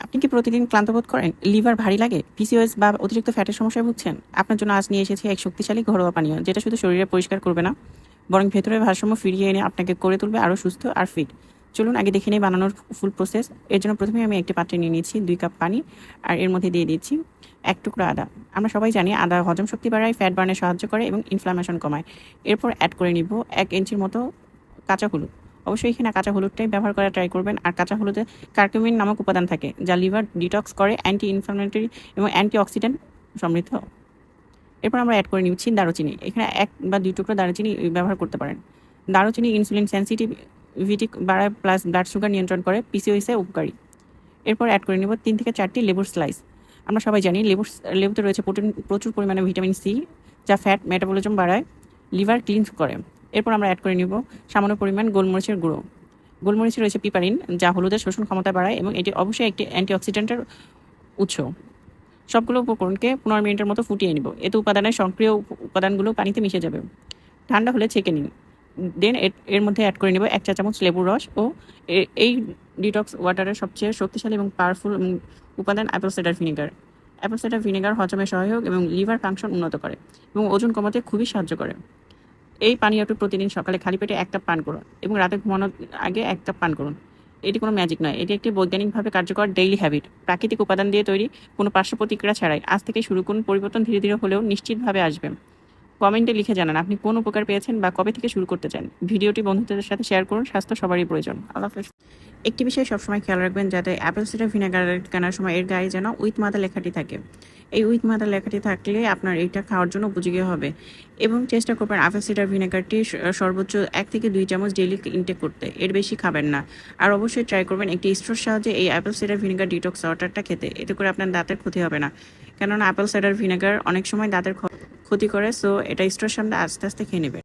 আপনি কি প্রতিদিন ক্লান্ত বোধ করেন, লিভার ভারী লাগে, পিসিওএস বা অতিরিক্ত ফ্যাটের সমস্যায় ভুগছেন? আপনার জন্য আজ নিয়ে এসেছি এক শক্তিশালী ঘরোয়া পানীয়, যেটা শুধু শরীরে পরিষ্কার করবে না, বরং ভেতরের ভারসাম্য ফিরিয়ে এনে আপনাকে করে তুলবে আরও সুস্থ আর ফিট। চলুন আগে দেখে নেই বানানোর ফুল প্রসেস। এর জন্য প্রথমে আমি একটি পাত্রে নিয়ে নিয়েছি 2 কাপ পানি, আর এর মধ্যে দিয়ে দিচ্ছি 1 টুকরা আদা। আমরা সবাই জানি আদা হজম শক্তি বাড়ায়, ফ্যাট বার্নে সাহায্য করে এবং ইনফ্লামেশন কমায়। এরপর অ্যাড করে নিব 1 ইঞ্চির মতো কাঁচা হলুদ। অবশ্যই এখানে কাঁচা হলুদটাই ব্যবহার করা ট্রাই করবেন। আর কাঁচা হলুদে কার্কুমিন নামক উপাদান থাকে, যা লিভার ডিটক্স করে, অ্যান্টি ইনফ্লামেটরি এবং অ্যান্টিঅক্সিডেন্ট সমৃদ্ধ। এরপর আমরা অ্যাড করে নিচ্ছি দারুচিনি। এখানে 1 বা 2 টুকরো দারুচিনি ব্যবহার করতে পারেন। দারুচিনি ইনসুলিন সেন্সিটিভিটি বাড়ায়, প্লাস ব্লাড সুগার নিয়ন্ত্রণ করে, পিসিওএসে উপকারী। এরপর অ্যাড করে নেব 3 থেকে 4টি লেবুর স্লাইস। আমরা সবাই জানি লেবুতে রয়েছে প্রচুর পরিমাণে ভিটামিন সি, যা ফ্যাট মেটাবলিজম বাড়ায়, লিভার ক্লিনস করে। এরপর আমরা অ্যাড করে নিব সামান্য পরিমাণ গোলমরিচের গুঁড়ো। গোলমরিচে রয়েছে পিপারিন, যা হলুদের শোষণ ক্ষমতা বাড়ায় এবং এটি অবশ্যই একটি অ্যান্টিঅক্সিডেন্টের উৎস। সবগুলো উপকরণকে 15 মিনিটের মতো ফুটিয়ে নিব। এতে উপাদানের সক্রিয় উপাদানগুলো পানিতে মিশে যাবে। ঠান্ডা হলে ছেঁকে নিন। দেন এর মধ্যে অ্যাড করে নেব 1 চা চামচ লেবুর রস ও এই ডিটক্স ওয়াটারের সবচেয়ে শক্তিশালী এবং পাওয়ারফুল উপাদান apple cider vinegar. Apple cider vinegar হজমে সহায়ক এবং লিভার ফাংশন উন্নত করে এবং ওজন কমাতে খুবই সাহায্য করে। এই পানীয়টি প্রতিদিন সকালে খালি পেটে 1 কাপ পান করুন এবং রাতে ঘুমানোর আগে 1 কাপ পান করুন। এটি কোনো ম্যাজিক নয়, এটি একটি বৈজ্ঞানিকভাবে কার্যকর ডেইলি হ্যাবিট। প্রাকৃতিক উপাদান দিয়ে তৈরি, কোনো পার্শ্ব প্রতিক্রিয়া ছাড়াই। আজ থেকে শুরু করুন, পরিবর্তন ধীরে ধীরে হলেও নিশ্চিতভাবে আসবে। কমেন্টে লিখে জানান আপনি কোন উপকার পেয়েছেন বা কবে থেকে শুরু করতে চান। ভিডিওটি বন্ধুদের সাথে শেয়ার করুন। স্বাস্থ্য সবারই প্রয়োজন। আল্লাহ হাফেজ। একটি বিষয় সবসময় খেয়াল রাখবেন, যাতে অ্যাপেল সিডার ভিনেগার কেনার সময় এর গায়ে যেন উইথ মাদার লেখাটি থাকে। এই উইথ মাদার লেখাটি থাকলে আপনার এটা খাওয়ার জন্য উপযোগী হবে। এবং চেষ্টা করবেন অ্যাপেল সিডার ভিনেগারটি সর্বোচ্চ 1 থেকে 2 চামচ ডেইলি ইনটেক করতে, এর বেশি খাবেন না। আর অবশ্যই ট্রাই করবেন একটি স্ট্রোর সাহায্যে এই অ্যাপেল সিডার ভিনেগার ডিটক্স ওয়াটারটা খেতে। এতে করে আপনার দাঁতের ক্ষতি হবে না, কেননা অ্যাপেল সিডার ভিনেগার অনেক সময় দাঁতের ক্ষতি করে। সো এটা স্ট্রোর সামনে আস্তে আস্তে খেয়ে নেবেন।